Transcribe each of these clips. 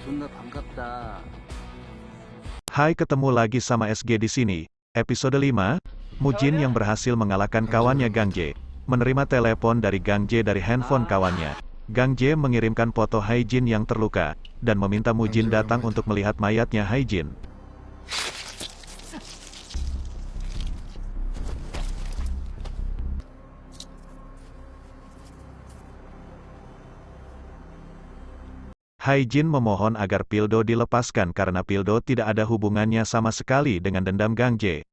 존나 반갑다. Hai, ketemu lagi sama SG di sini. Episode 5, Mujin yang berhasil mengalahkan kawannya Gang J. Menerima telepon dari Gang J dari handphone kawannya. Gang J mengirimkan foto Haijin yang terluka, dan meminta Mujin datang untuk melihat mayatnya Haijin. Haijin memohon agar Pildo dilepaskan karena Pildo tidak ada hubungannya sama sekali dengan dendam Gang J.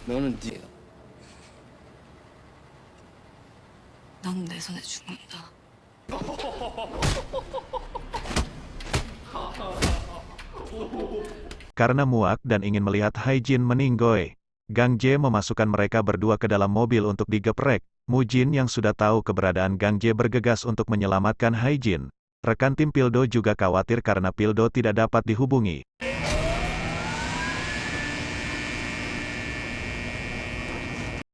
너는 네 넌 내 손에 죽는다. Karena muak dan ingin melihat Haijin meninggoy, Gang J memasukkan mereka berdua ke dalam mobil untuk digeprek. Mujin yang sudah tahu keberadaan Gang J bergegas untuk menyelamatkan Haijin. Rekan tim Pildo juga khawatir karena Pildo tidak dapat dihubungi.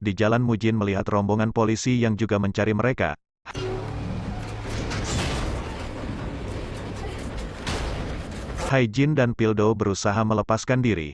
Di jalan Mujin melihat rombongan polisi yang juga mencari mereka. Haijin dan Pildo berusaha melepaskan diri.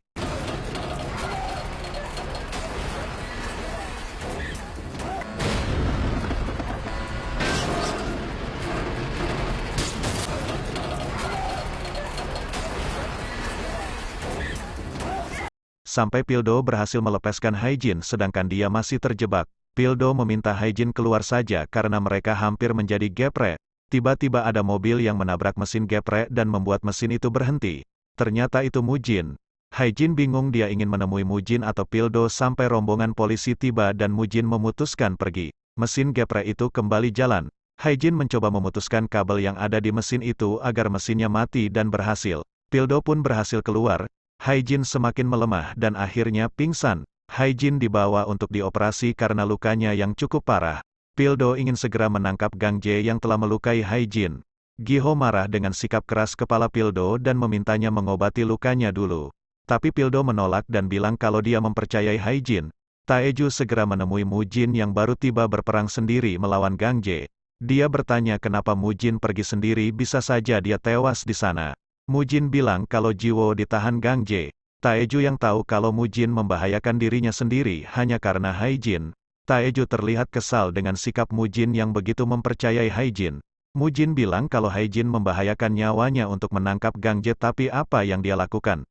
Sampai Pildo berhasil melepaskan Haijin sedangkan dia masih terjebak. Pildo meminta Haijin keluar saja karena mereka hampir menjadi geprek. Tiba-tiba ada mobil yang menabrak mesin geprek dan membuat mesin itu berhenti. Ternyata itu Mujin. Haijin bingung dia ingin menemui Mujin atau Pildo sampai rombongan polisi tiba dan Mujin memutuskan pergi. Mesin geprek itu kembali jalan. Haijin mencoba memutuskan kabel yang ada di mesin itu agar mesinnya mati dan berhasil. Pildo pun berhasil keluar. Haijin semakin melemah dan akhirnya pingsan. Haijin dibawa untuk dioperasi karena lukanya yang cukup parah. Pildo ingin segera menangkap Gang J yang telah melukai Haijin. Giho marah dengan sikap keras kepala Pildo dan memintanya mengobati lukanya dulu. Tapi Pildo menolak dan bilang kalau dia mempercayai Haijin. Taeju segera menemui Mujin yang baru tiba berperang sendiri melawan Gang J. Dia bertanya kenapa Mujin pergi sendiri, bisa saja dia tewas di sana. Mujin bilang kalau Jiwo ditahan Gang J. Taeju yang tahu kalau Mujin membahayakan dirinya sendiri hanya karena Haijin. Taeju terlihat kesal dengan sikap Mujin yang begitu mempercayai Haijin. Mujin bilang kalau Haijin membahayakan nyawanya untuk menangkap Gang J, tapi apa yang dia lakukan?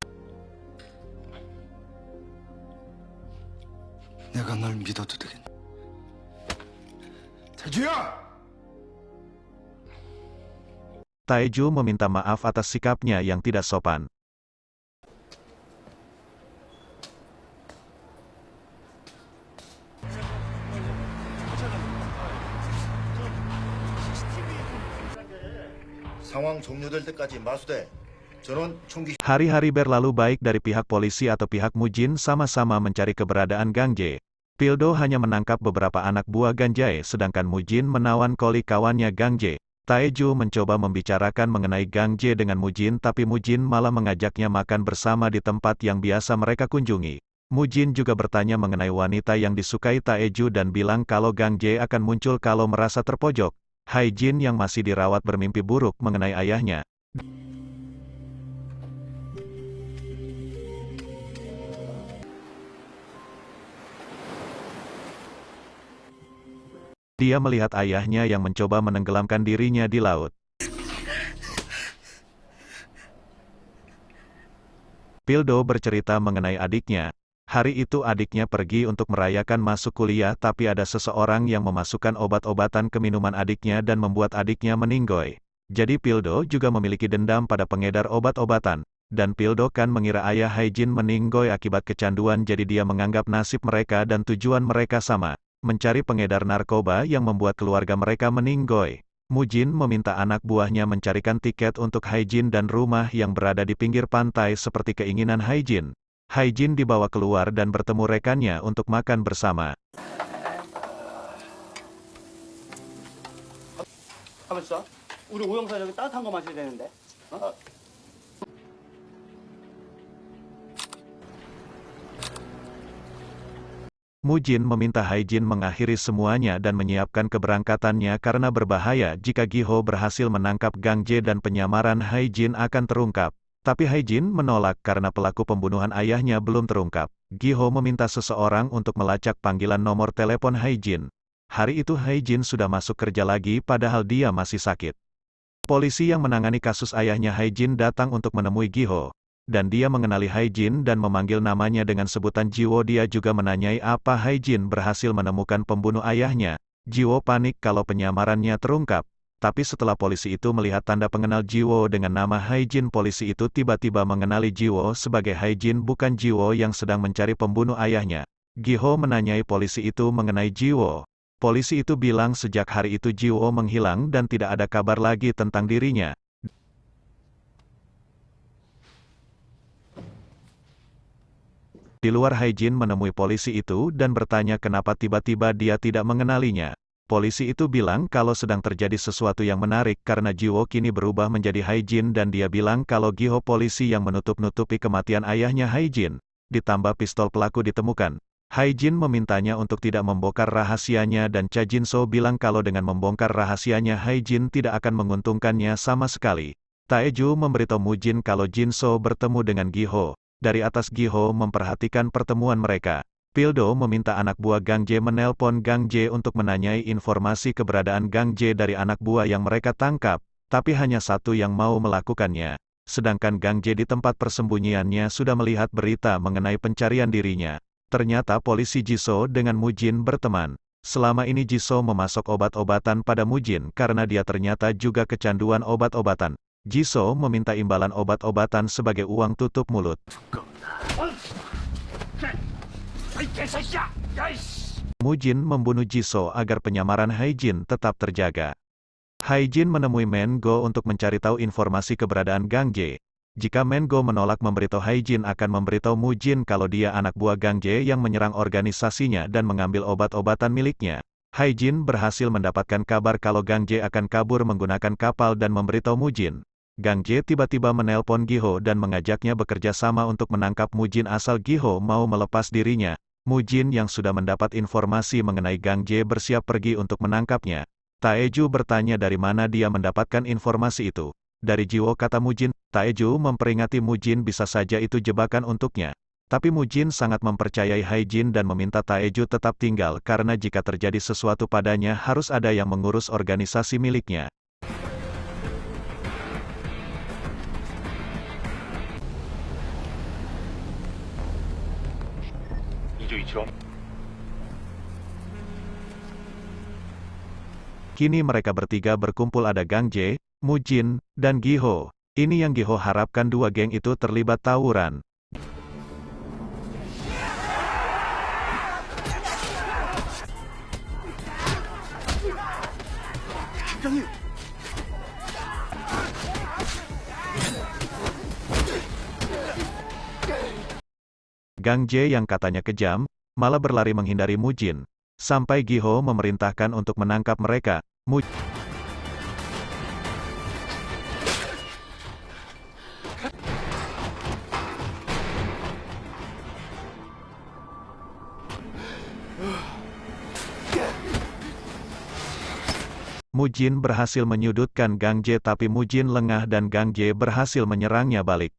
내가 널 믿어도 되겠니? 태주야! Taeju meminta maaf atas sikapnya yang tidak sopan. 상황 종료될 때까지 마수대 전원 총기. Hari-hari berlalu baik dari pihak polisi atau pihak Mujin sama-sama mencari keberadaan Gang J. Pildo hanya menangkap beberapa anak buah Gang J sedangkan Mujin menawan koli kawannya Gang J. Taeju mencoba membicarakan mengenai Gang J dengan Mujin tapi Mujin malah mengajaknya makan bersama di tempat yang biasa mereka kunjungi. Mujin juga bertanya mengenai wanita yang disukai Taeju dan bilang kalau Gang J akan muncul kalau merasa terpojok. Haijin yang masih dirawat bermimpi buruk mengenai ayahnya. Dia melihat ayahnya yang mencoba menenggelamkan dirinya di laut. Pildo bercerita mengenai adiknya. Hari itu adiknya pergi untuk merayakan masuk kuliah tapi ada seseorang yang memasukkan obat-obatan ke minuman adiknya dan membuat adiknya meninggoy. Jadi Pildo juga memiliki dendam pada pengedar obat-obatan. Dan Pildo kan mengira ayah Haijin meninggoy akibat kecanduan, jadi dia menganggap nasib mereka dan tujuan mereka sama. Mencari pengedar narkoba yang membuat keluarga mereka meninggoy. Mujin meminta anak buahnya mencarikan tiket untuk Haijin dan rumah yang berada di pinggir pantai seperti keinginan Haijin. Haijin dibawa keluar dan bertemu rekannya untuk makan bersama. 가만 있어. 우리 오영사 저기 따뜻한 거 마셔야 되는데. 어? Mujin meminta Haijin mengakhiri semuanya dan menyiapkan keberangkatannya karena berbahaya jika Giho berhasil menangkap Gang Jae dan penyamaran Haijin akan terungkap. Tapi Haijin menolak karena pelaku pembunuhan ayahnya belum terungkap. Giho meminta seseorang untuk melacak panggilan nomor telepon Haijin. Hari itu Haijin sudah masuk kerja lagi padahal dia masih sakit. Polisi yang menangani kasus ayahnya Haijin datang untuk menemui Giho. Dan dia mengenali Haijin dan memanggil namanya dengan sebutan Jiwo. Dia juga menanyai apa Haijin berhasil menemukan pembunuh ayahnya. Jiwo panik kalau penyamarannya terungkap. Tapi setelah polisi itu melihat tanda pengenal Jiwo dengan nama Haijin, polisi itu tiba-tiba mengenali Jiwo sebagai Haijin, bukan Jiwo yang sedang mencari pembunuh ayahnya. Giho menanyai polisi itu mengenai Jiwo. Polisi itu bilang sejak hari itu Jiwo menghilang dan tidak ada kabar lagi tentang dirinya. Di luar Haijin menemui polisi itu dan bertanya kenapa tiba-tiba dia tidak mengenalinya. Polisi itu bilang kalau sedang terjadi sesuatu yang menarik karena Jiwo kini berubah menjadi Haijin dan dia bilang kalau Giho polisi yang menutup-nutupi kematian ayahnya Haijin. Ditambah pistol pelaku ditemukan. Haijin memintanya untuk tidak membongkar rahasianya dan Cha Jin-so bilang kalau dengan membongkar rahasianya Haijin tidak akan menguntungkannya sama sekali. Taeju memberitahu Mujin kalau Jin-so bertemu dengan Giho. Dari atas Giho memperhatikan pertemuan mereka. Pildo meminta anak buah Gang Jae menelpon Gang Jae untuk menanyai informasi keberadaan Gang Jae dari anak buah yang mereka tangkap, tapi hanya satu yang mau melakukannya. Sedangkan Gang Jae di tempat persembunyiannya sudah melihat berita mengenai pencarian dirinya. Ternyata polisi Jisoo dengan Mujin berteman. Selama ini Jisoo memasok obat-obatan pada Mujin karena dia ternyata juga kecanduan obat-obatan. Jisoo meminta imbalan obat-obatan sebagai uang tutup mulut. Mujin membunuh Jisoo agar penyamaran Haijin tetap terjaga. Haijin menemui Mengo untuk mencari tahu informasi keberadaan Gang Jae. Jika Mengo menolak memberitahu Haijin akan memberitahu Mujin kalau dia anak buah Gang Jae yang menyerang organisasinya dan mengambil obat-obatan miliknya. Haijin berhasil mendapatkan kabar kalau Gang Jae akan kabur menggunakan kapal dan memberitahu Mujin. Gang Jae tiba-tiba menelpon Giho dan mengajaknya bekerja sama untuk menangkap Mujin asal Giho mau melepas dirinya. Mujin yang sudah mendapat informasi mengenai Gang Jae bersiap pergi untuk menangkapnya. Taeju bertanya dari mana dia mendapatkan informasi itu. Dari Jiwo, kata Mujin. Taeju memperingati Mujin bisa saja itu jebakan untuknya. Tapi Mujin sangat mempercayai Haijin dan meminta Taeju tetap tinggal karena jika terjadi sesuatu padanya harus ada yang mengurus organisasi miliknya. Kini mereka bertiga berkumpul, ada Gang Jae, Mujin, dan Giho. Ini yang Giho harapkan dua geng itu terlibat tawuran. Gang Jae yang katanya kejam, malah berlari menghindari Mujin. Sampai Giho memerintahkan untuk menangkap mereka. Mujin berhasil menyudutkan Gang Jae tapi Mujin lengah dan Gang Jae berhasil menyerangnya balik.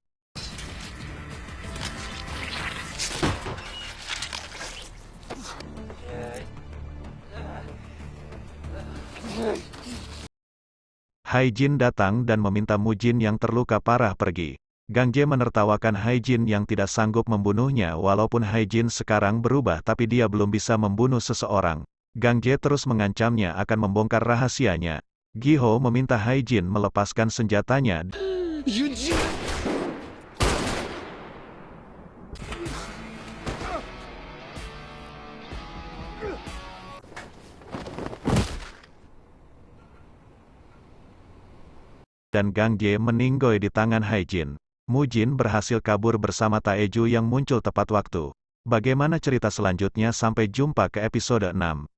Haijin datang dan meminta Mujin yang terluka parah pergi. Gang Jae menertawakan Haijin yang tidak sanggup membunuhnya walaupun Haijin sekarang berubah tapi dia belum bisa membunuh seseorang. Gang Jae terus mengancamnya akan membongkar rahasianya. Giho meminta Haijin melepaskan senjatanya. Dan Gang Jae meninggoy di tangan Haijin. Mujin berhasil kabur bersama Taeju yang muncul tepat waktu. Bagaimana cerita selanjutnya? Sampai jumpa ke episode 6.